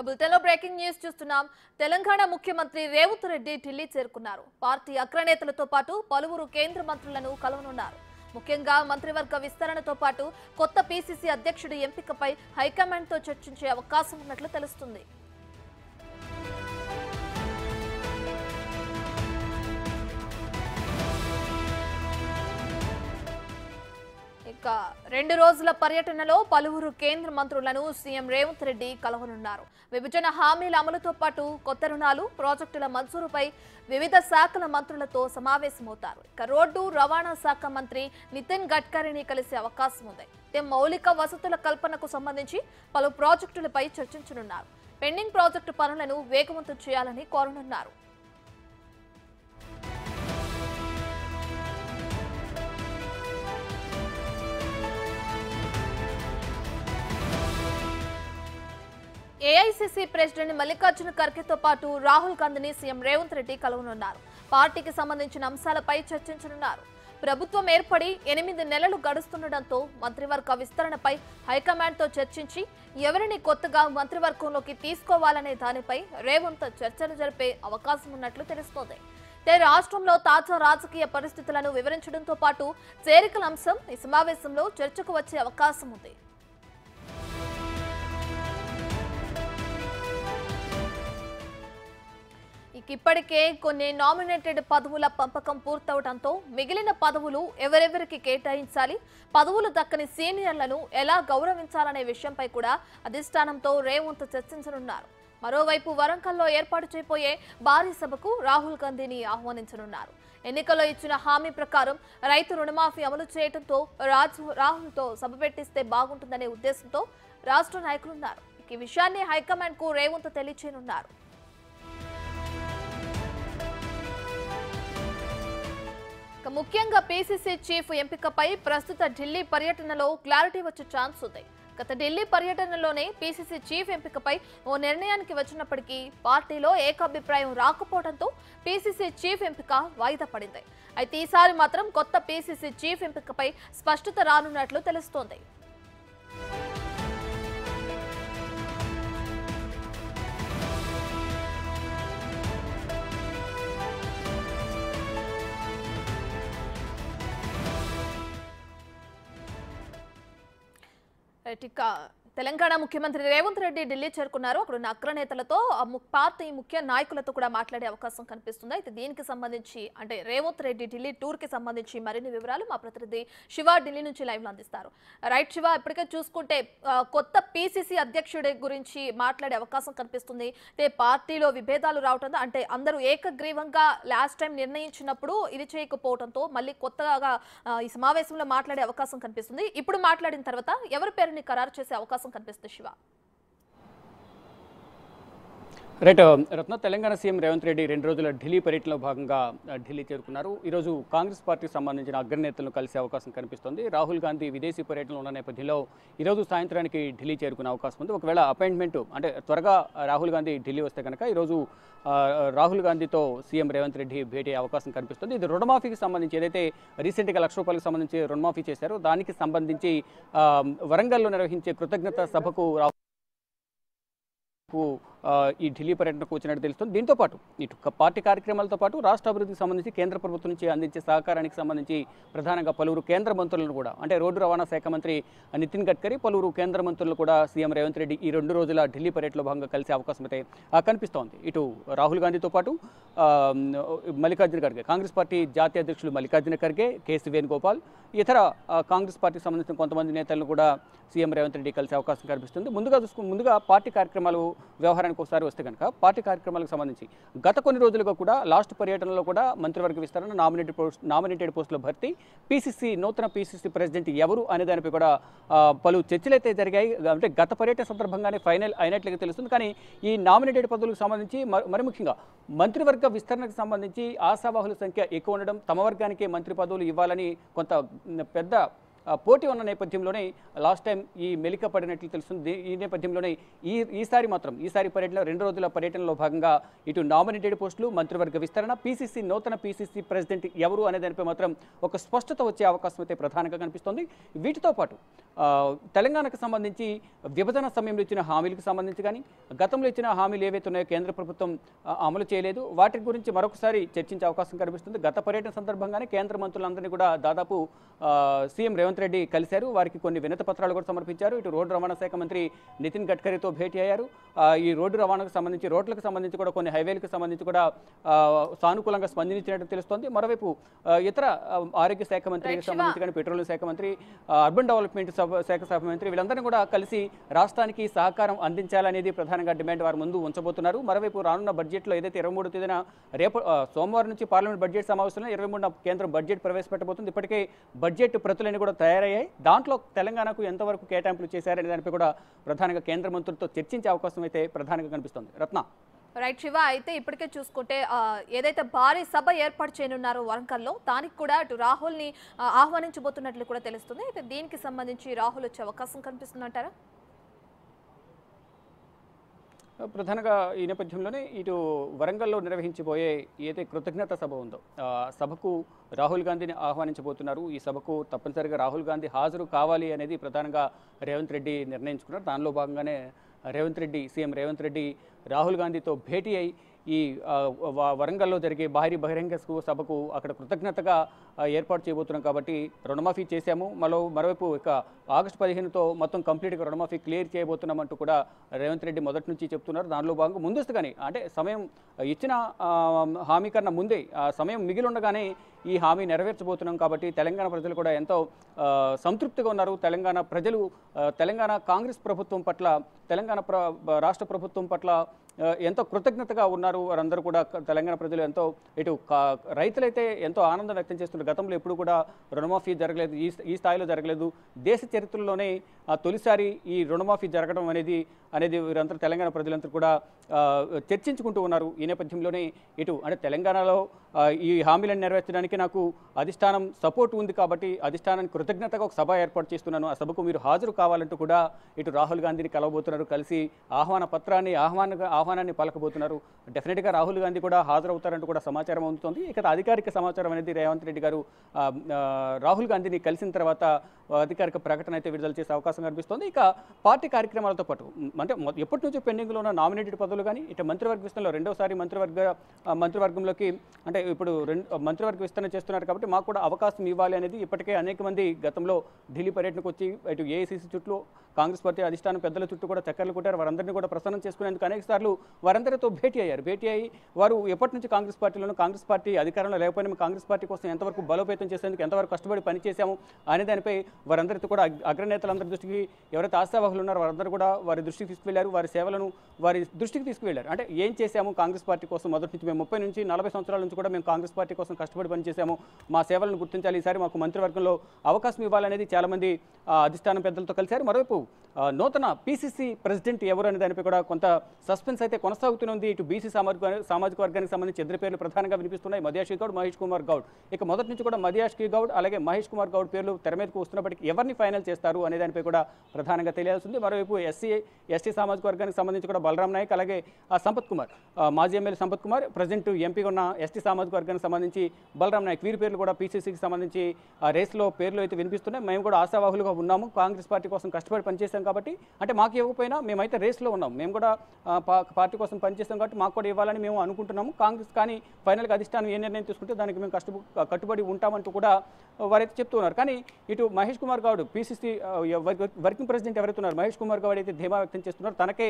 బులెటిన్లో breaking news చూస్తున్నాం. తెలంగాణ ముఖ్యమంత్రి రేవంత్ రెడ్డి ఢిల్లీ చేరుకున్నారు. పార్టీ అగ్రనేతలతో పాటు పలువురు కేంద్ర మంత్రులను కలవనున్నారు. ముఖ్యంగా మంత్రివర్గ విస్తరణతో పాటు కొత్త పీసీసీ అధ్యక్షుడి ఎంపికపై హైకమాండ్తో చర్చించే అవకాశం ఉన్నట్లు తెలుస్తుంది. ఇక 2 రోజుల పర్యటనలో పలువురు కేంద్ర మంత్రులను సీఎం రేవంత్ రెడ్డి కలవనున్నారు. విభజన హామీల అమలుతో పాటు కొత్త రుణాలు, ప్రాజెక్టుల మంజూరుపై వివిధ శాఖల మంత్రులతో సమావేశమవుతారు. ఇక రోడ్డు రవాణా శాఖ మంత్రి నితిన్ గడ్కరీని కలిసే అవకాశం ఉంది. మౌలిక వసతుల కల్పనకు సంబంధించి పలు ప్రాజెక్టులపై చర్చించనున్నారు. పెండింగ్ ప్రాజెక్టు పనులను వేగవంతం చేయాలని కోరనున్నారు. ఏఐసీసీ ప్రెసిడెంట్ మల్లికార్జున ఖర్గేతో పాటు రాహుల్ గాంధీని సీఎం రేవంత్ రెడ్డి కలవనున్నారు. పార్టీకి సంబంధించిన అంశాలపై చర్చించనున్నారు. ప్రభుత్వం ఏర్పడి 8 నెలలు గడుస్తుండటంతో మంత్రివర్గ విస్తరణపై హైకమాండ్తో చర్చించి ఎవరిని కొత్తగా మంత్రివర్గంలోకి తీసుకోవాలనే దానిపై రేవంత్ చర్చలు జరిపే అవకాశం ఉన్నట్లు తెలుస్తోంది. రాష్ట్రంలో తాజా రాజకీయ పరిస్థితులను వివరించడంతో పాటు చేరికల అంశం ఈ సమావేశంలో చర్చకు వచ్చే అవకాశం ఉంది. ఇప్పటికే కొన్ని నామినేటెడ్ పదవుల పంపకం పూర్తవడంతో మిగిలిన పదవులు ఎవరెవరికి కేటాయించాలి, పదవులు దక్కని సీనియర్లను ఎలా గౌరవించాలనే విషయంపై కూడా అధిష్టానంతో రేవంత్ చర్చించనున్నారు. మరోవైపు వరంగల్లో ఏర్పాటు చేయబోయే భారీ సభకు రాహుల్ గాంధీని ఆహ్వానించనున్నారు. ఎన్నికల్లో ఇచ్చిన హామీ ప్రకారం రైతు రుణమాఫీ అమలు చేయడంతో రాహుల్తో సభ పెట్టిస్తే బాగుంటుందనే ఉద్దేశంతో రాష్ట్ర నాయకులున్నారు. ఈ విషయాన్ని హైకమాండ్ కు రేవంత్ తెలియచేయనున్నారు. ముఖ్యంగా పీసీసీ చీఫ్ ఎంపికపై ప్రస్తుత ఢిల్లీ పర్యటనలో క్లారిటీ వచ్చే ఛాన్స్ ఉంది. గత ఢిల్లీ పర్యటనలోనే పీసీసీ చీఫ్ ఎంపికపై ఓ నిర్ణయానికి వచ్చినప్పటికీ పార్టీలో ఏకాభిప్రాయం రాకపోవడంతో పీసీసీ చీఫ్ ఎంపిక వాయిదా పడింది. అయితే ఈసారి మాత్రం కొత్త పీసీసీ చీఫ్ ఎంపికపై స్పష్టత రానున్నట్లు తెలుస్తోంది. తెలంగాణ ముఖ్యమంత్రి రేవంత్ రెడ్డి ఢిల్లీ చేరుకున్నారు. అక్కడ ఉన్న అగ్రనేతలతో పార్టీ ముఖ్య నాయకులతో కూడా మాట్లాడే అవకాశం కనిపిస్తుంది. అయితే దీనికి సంబంధించి అంటే రేవంత్ రెడ్డి ఢిల్లీ టూర్ కి సంబంధించి మరిన్ని వివరాలు మా ప్రతినిధి శివ ఢిల్లీ నుంచి లైవ్ లో అందిస్తారు. రైట్ శివ, ఇప్పటికే చూసుకుంటే కొత్త పీసీసీ అధ్యక్షుడి గురించి మాట్లాడే అవకాశం కనిపిస్తుంది. అంటే పార్టీలో విభేదాలు రావడంతో అంటే అందరూ ఏకగ్రీవంగా లాస్ట్ టైం నిర్ణయించినప్పుడు ఇది చేయకపోవడంతో మళ్ళీ కొత్తగా ఈ సమావేశంలో మాట్లాడే అవకాశం కనిపిస్తుంది. ఇప్పుడు మాట్లాడిన తర్వాత ఎవరి పేరుని ఖరారు చేసే అవకాశం కనిపిస్తుంది శివ? రైట్ రత్న, తెలంగాణ సీఎం రేవంత్ రెడ్డి 2 రోజుల ఢిల్లీ పర్యటనలో భాగంగా ఢిల్లీ చేరుకున్నారు. ఈరోజు కాంగ్రెస్ పార్టీకి సంబంధించిన అగ్రనేతలను కలిసే అవకాశం కనిపిస్తుంది. రాహుల్ గాంధీ విదేశీ పర్యటనలో ఉన్న నేపథ్యంలో ఈరోజు సాయంత్రానికి ఢిల్లీ చేరుకునే అవకాశం ఉంది. ఒకవేళ అపాయింట్మెంట్ అంటే త్వరగా రాహుల్ గాంధీ ఢిల్లీ వస్తే కనుక ఈరోజు రాహుల్ గాంధీతో సీఎం రేవంత్ రెడ్డి భేటీ అవకాశం కనిపిస్తుంది. ఇది రుణమాఫీకి సంబంధించి ఏదైతే రీసెంట్గా ₹1,00,000కి సంబంధించి రుణమాఫీ చేశారో దానికి సంబంధించి వరంగల్లో నిర్వహించే కృతజ్ఞత సభకు ఈ ఢిల్లీ పర్యటనకు వచ్చినట్టు తెలుస్తుంది. దీంతో పాటు ఇటు పార్టీ కార్యక్రమాలతో పాటు రాష్ట్ర అభివృద్ధికి సంబంధించి కేంద్ర ప్రభుత్వం నుంచి అందించే సహకారానికి సంబంధించి ప్రధానంగా పలువురు కేంద్ర మంత్రులను కూడా అంటే రోడ్డు రవాణా శాఖ మంత్రి నితిన్ గడ్కరీ, పలువురు కేంద్ర మంత్రులు కూడా సీఎం రేవంత్ రెడ్డి ఈ 2 రోజుల ఢిల్లీ పర్యటనలో భాగంగా కలిసే అవకాశం అయితే కనిపిస్తోంది. ఇటు రాహుల్ గాంధీతో పాటు మల్లికార్జున ఖర్గే, కాంగ్రెస్ పార్టీ జాతీయ అధ్యక్షులు మల్లికార్జున ఖర్గే, కేసీ వేణుగోపాల్, ఇతర కాంగ్రెస్ పార్టీకి సంబంధించిన కొంతమంది నేతలను కూడా సీఎం రేవంత్ రెడ్డి కలిసే అవకాశం కనిపిస్తుంది. ముందుగా పార్టీ కార్యక్రమాలు వ్యవహారానికి ఒకసారి వస్తే కనుక పార్టీ కార్యక్రమాలకు సంబంధించి గత కొన్ని రోజులుగా కూడా లాస్ట్ పర్యటనలో కూడా మంత్రివర్గ విస్తరణ, నామినేటెడ్ పోస్టుల భర్తీ, నూతన పీసీసీ ప్రెసిడెంట్ ఎవరు అనే దానిపై కూడా పలు చర్చలు అయితే జరిగాయి. అంటే గత పర్యటన సందర్భంగానే ఫైనల్ అయినట్లుగా తెలుస్తుంది. కానీ ఈ నామినేటెడ్ పదవులకు సంబంధించి మరి ముఖ్యంగా మంత్రివర్గ విస్తరణకు సంబంధించి ఆశావాహుల సంఖ్య ఎక్కువ ఉండడం, తమ వర్గానికే మంత్రి పదవులు ఇవ్వాలని కొంత పెద్ద పోటీ ఉన్న నేపథ్యంలోనే లాస్ట్ టైం ఈ మెలిక పడినట్లు తెలుస్తుంది. ఈ నేపథ్యంలోనే ఈసారి పర్యటన 2 రోజుల పర్యటనలో భాగంగా ఇటు నామినేటెడ్ పోస్టులు, మంత్రివర్గ విస్తరణ, నూతన పీసీసీ ప్రెసిడెంట్ ఎవరు అనే దానిపై మాత్రం ఒక స్పష్టత వచ్చే అవకాశం అయితే ప్రధానంగా కనిపిస్తోంది. వీటితో పాటు తెలంగాణకు సంబంధించి విభజన సమయంలో ఇచ్చిన హామీలకు సంబంధించి కానీ, గతంలో ఇచ్చిన హామీలు ఏవైతే ఉన్నాయో కేంద్ర ప్రభుత్వం అమలు చేయలేదు, వాటి గురించి మరొకసారి చర్చించే అవకాశం కనిపిస్తుంది. గత పర్యటన సందర్భంగానే కేంద్ర మంత్రులందరినీ కూడా దాదాపు సీఎం రేవంత్ రెడ్డి కలిశారు. వారికి కొన్ని వినతి పత్రాలు కూడా సమర్పించారు. ఇటు రోడ్డు రవాణా శాఖ మంత్రి నితిన్ గడ్కరీతో భేటీ అయ్యారు. ఈ రోడ్డు రవాణాకు సంబంధించి, రోడ్లకు సంబంధించి కూడా, కొన్ని హైవేలకు సంబంధించి కూడా సానుకూలంగా స్పందించినట్టు తెలుస్తోంది. మరోవైపు ఇతర ఆరోగ్య శాఖ మంత్రికి సంబంధించి కానీ, పెట్రోలియం శాఖ మంత్రి, అర్బన్ డెవలప్మెంట్ శాఖ మంత్రి వీళ్ళందరినీ కూడా కలిసి రాష్ట్రానికి సహకారం అందించాలనేది ప్రధానంగా డిమాండ్ వారి ముందు ఉంచబోతున్నారు. మరోవైపు రానున్న బడ్జెట్లో ఏదైతే 23వ తేదీన సోమవారం నుంచి పార్లమెంట్ బడ్జెట్ సమావేశంలో 23న కేంద్రం బడ్జెట్ ప్రవేశపెట్టబోతుంది. ఇప్పటికే బడ్జెట్ ప్రతులన్నీ కూడా తయారయ్యాయి. దాంట్లో తెలంగాణకు ఎంతవరకు కేటాయింపులు చేశారనే దానిపై కూడా ప్రధానంగా కేంద్ర మంత్రులతో చర్చించే అవకాశం అయితే ప్రధానంగా కనిపిస్తోంది. రత్న. రైట్ శివ, అయితే ఇప్పటికే చూసుకుంటే ఏదైతే భారీ సభ ఏర్పాటు చేయనున్నారో వరంగల్లో, దానికి కూడా అటు రాహుల్ని ఆహ్వానించబోతున్నట్లు కూడా తెలుస్తుంది. అయితే దీనికి సంబంధించి రాహుల్ వచ్చే అవకాశం కనిపిస్తుందంటారా? ప్రధానంగా ఈ నేపథ్యంలోనే ఇటు వరంగల్లో నిర్వహించబోయే ఏదైతే కృతజ్ఞత సభ ఉందో సభకు రాహుల్ గాంధీని ఆహ్వానించబోతున్నారు. ఈ సభకు తప్పనిసరిగా రాహుల్ గాంధీ హాజరు కావాలి అనేది ప్రధానంగా రేవంత్ రెడ్డి నిర్ణయించుకున్నారు. దానిలో భాగంగానే సీఎం రేవంత్ రెడ్డి రాహుల్ గాంధీతో భేటీ అయి ఈ వరంగల్లో జరిగే భారీ బహిరంగ సభకు అక్కడ కృతజ్ఞతగా ఏర్పాటు చేయబోతున్నాం. కాబట్టి రుణమాఫీ చేశాము, మరోవైపు ఇక ఆగస్టు 15తో మొత్తం కంప్లీట్గా రుణమాఫీ క్లియర్ చేయబోతున్నామంటూ కూడా రేవంత్ రెడ్డి మొదటి నుంచి చెప్తున్నారు. దానిలో భాగంగా ముందస్తుగానే, అంటే సమయం ఇచ్చిన హామీ కన్నా ముందే, సమయం మిగిలి ఉండగానే ఈ హామీ నెరవేర్చబోతున్నాం. కాబట్టి తెలంగాణ ప్రజలు కూడా ఎంతో సంతృప్తిగా ఉన్నారు. తెలంగాణ ప్రజలు తెలంగాణ కాంగ్రెస్ ప్రభుత్వం పట్ల, తెలంగాణ రాష్ట్ర ప్రభుత్వం పట్ల ఎంతో కృతజ్ఞతగా ఉన్నారు. వారందరూ కూడా తెలంగాణ ప్రజలు ఎంతో, ఇటు రైతులైతే ఎంతో ఆనందం వ్యక్తం చేస్తున్నారు. గతంలో ఎప్పుడు కూడా రుణమాఫీ జరగలేదు, ఈ స్థాయిలో జరగలేదు. దేశ చరిత్రలోనే తొలిసారి ఈ రుణమాఫీ జరగడం అనేది వీరందరూ తెలంగాణ ప్రజలందరూ కూడా చర్చించుకుంటూ ఉన్నారు. ఈ నేపథ్యంలోనే ఇటు అంటే తెలంగాణలో ఈ హామీలను నెరవేర్చడానికి నాకు అధిష్టానం సపోర్ట్ ఉంది, కాబట్టి అధిష్టానానికి కృతజ్ఞతగా ఒక సభ ఏర్పాటు చేస్తున్నాను, ఆ సభకు మీరు హాజరు కావాలంటూ కూడా ఇటు రాహుల్ గాంధీని కలవబోతున్నారు. కలిసి ఆహ్వానాన్ని పలకబోతున్నారు. డెఫినెట్గా రాహుల్ గాంధీ కూడా హాజరవుతారంటూ కూడా సమాచారం అందుతోంది. ఇక అధికారిక సమాచారం అనేది రేవంత్ రెడ్డి గారు రాహుల్ గాంధీని కలిసిన తర్వాత అధికారిక ప్రకటన అయితే విడుదల చేసే అవకాశం కనిపిస్తోంది. ఇక పార్టీ కార్యక్రమాలతో పాటు, అంటే ఎప్పటి నుంచో పెండింగ్లో ఉన్న నామినేటెడ్ పదవులు కానీ, ఇటు మంత్రివర్గ విస్తరణలో రెండోసారి మంత్రివర్గంలోకి, అంటే ఇప్పుడు మంత్రివర్గ విస్తరణ చేస్తున్నారు కాబట్టి మాకు కూడా అవకాశం ఇవ్వాలి అనేది ఇప్పటికే అనేక మంది గతంలో ఢిల్లీ పర్యటనకు వచ్చి ఇటు ఏఐసీసీ చుట్టూ, కాంగ్రెస్ పార్టీ అధిష్టానం పెద్దల చుట్టూ కూడా చక్కర్లు కొట్టారు. వారందరినీ కూడా ప్రసన్నం చేసుకునేందుకు అనేక సార్లు వారందరితో భేటీ అయ్యి వారు ఎప్పటి నుంచి కాంగ్రెస్ పార్టీ అధికారంలో లేకపోయినా కాంగ్రెస్ పార్టీ కోసం ఎంతవరకు బలోపేతం చేసేందుకు ఎంతవరకు కష్టపడి పనిచేశాము అనే దానిపై వారందరితో కూడా అగ్రనేతలందరి దృష్టికి, ఎవరైతే ఆశావాహులు ఉన్నారో వారందరూ కూడా వారి దృష్టికి తీసుకువెళ్లారు. వారి సేవలను వారి దృష్టికి తీసుకువెళ్లారు. అంటే ఏం చేశాము కాంగ్రెస్ పార్టీ కోసం, మొదటి నుంచి మేము 30 నుంచి 40 సంవత్సరాల నుంచి కూడా మేము కాంగ్రెస్ పార్టీ కోసం కష్టపడి పనిచేశాము, మా సేవలను గుర్తించాలి, ఈసారి మాకు మంత్రివర్గంలో అవకాశం ఇవ్వాలనేది చాలామంది అధిష్టానం పెద్దలతో కలిశారు. మరోవైపు నూతన పీసీసీ ప్రెసిడెంట్ ఎవరు అనే దానిపై కూడా కొంత సస్పెన్స్ అయితే కొనసాగుతూనే. ఇటు బీసీ సామాజిక వర్గానికి సంబంధించి ఇద్దరు పేర్లు ప్రధానంగా వినిపిస్తున్నాయి, మధ్యాష్కి గౌడ్, మహేష్ కుమార్ గౌడ్. ఇక మొదటి నుంచి కూడా మధ్యాష్కి గౌడ్ అలాగే మహేష్ కుమార్ గౌడ్ పేర్లు తెర మీదకు వస్తున్నప్పటికీ ఎవరిని ఫైనల్ చేస్తారు అనే దానిపై కూడా ప్రధానంగా తెలియాల్సింది. మరోవైపు ఎస్టీ సామాజిక వర్గానికి సంబంధించి కూడా బలరాం నాయక్ అలాగే సంపత్ కుమార్, మాజీ ఎమ్మెల్యే సంపత్ కుమార్, ప్రజెంట్ ఎంపీగా ఉన్న ఎస్టీ సామాజిక వర్గానికి సంబంధించి బలరాం నాయక్, వీరి పేర్లు కూడా పీసీసీకి సంబంధించి రేస్లో పేర్లు అయితే వినిపిస్తున్నాయి. మేము కూడా ఆశావాహులుగా ఉన్నాము, కాంగ్రెస్ పార్టీ కోసం కష్టపడి పనిచేశాం కాబట్టి, అంటే మాకు ఇవ్వకపోయినా మేమైతే రేస్లో ఉన్నాం, మేము కూడా పార్టీ కోసం పనిచేస్తాం కాబట్టి మాకు కూడా ఇవ్వాలని మేము అనుకుంటున్నాము. కాంగ్రెస్ కానీ ఫైనల్గా అధిష్టానం ఏ నిర్ణయం తీసుకుంటే దానికి మేము కట్టుబడి ఉంటామంటూ కూడా వారైతే చెప్తున్నారు. కానీ ఇటు Mahesh Kumar Goud, PCC working president ఎవరైతే ఉన్నారు మహేష్ కుమార్ గౌడ్ అయితే ధీమా వ్యక్తం చేస్తున్నారు. తనకే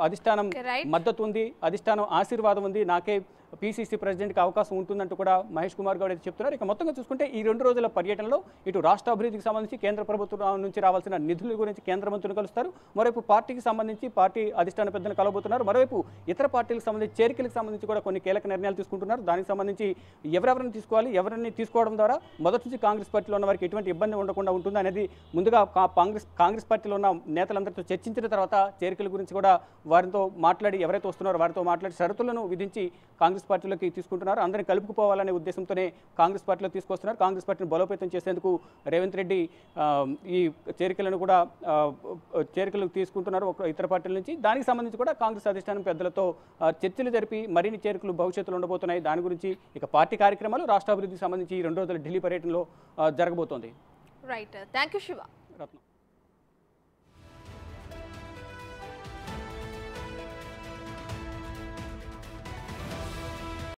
అధిష్టానం మద్దతు ఉంది, అధిష్టానం ఆశీర్వాదం ఉంది, నాకే పీసీసీ ప్రెసిడెంట్కి అవకాశం ఉంటుందంటూ కూడా మహేష్ కుమార్ గౌడ్ అయితే చెప్తున్నారు. ఇక మొత్తంగా చూసుకుంటే ఈ 2 రోజుల పర్యటనలో ఇటు రాష్ట్ర అభివృద్ధికి సంబంధించి కేంద్ర ప్రభుత్వం నుంచి రావాల్సిన నిధుల గురించి కేంద్ర మంత్రులు కలుస్తారు, మరోవైపు పార్టీకి సంబంధించి పార్టీ అధిష్టాన పెద్దలను కలవబోతున్నారు, మరోవైపు ఇతర పార్టీలకు సంబంధించి చేరికలకు సంబంధించి కూడా కొన్ని కీలక నిర్ణయాలు తీసుకుంటున్నారు. దానికి సంబంధించి ఎవరెవరిని తీసుకోవాలి, ఎవరిని తీసుకోవడం ద్వారా మొదటి నుంచి కాంగ్రెస్ పార్టీలో ఉన్న వారికి ఎటువంటి ఇబ్బంది ఉండకుండా ఉంటుంది అనేది ముందుగా కాంగ్రెస్ పార్టీలో ఉన్న నేతలందరితో చర్చించిన తర్వాత తర్వాత చేరికల గురించి కూడా వారితో మాట్లాడి ఎవరైతే వస్తున్నారో వారితో మాట్లాడి షరతులను విధించి కాంగ్రెస్ పార్టీలోకి తీసుకుంటున్నారు. అందరినీ కలుపుకుపోవాలనే ఉద్దేశంతోనే కాంగ్రెస్ పార్టీలో తీసుకొస్తున్నారు. కాంగ్రెస్ పార్టీని బలోపేతం చేసేందుకు రేవంత్ రెడ్డి ఈ చేరికలను కూడా చేరికలు తీసుకుంటున్నారు ఒక ఇతర పార్టీల నుంచి. దానికి సంబంధించి కూడా కాంగ్రెస్ అధిష్టానం పెద్దలతో చర్చలు జరిపి మరిన్ని చేరికలు భవిష్యత్తులో ఉండబోతున్నాయి. దాని గురించి ఇక పార్టీ కార్యక్రమాలు రాష్ట్రాభివృద్ధికి సంబంధించి 2 రోజుల ఢిల్లీ పర్యటనలో జరగబోతోంది. Right, thank you Shiva. Ratnam.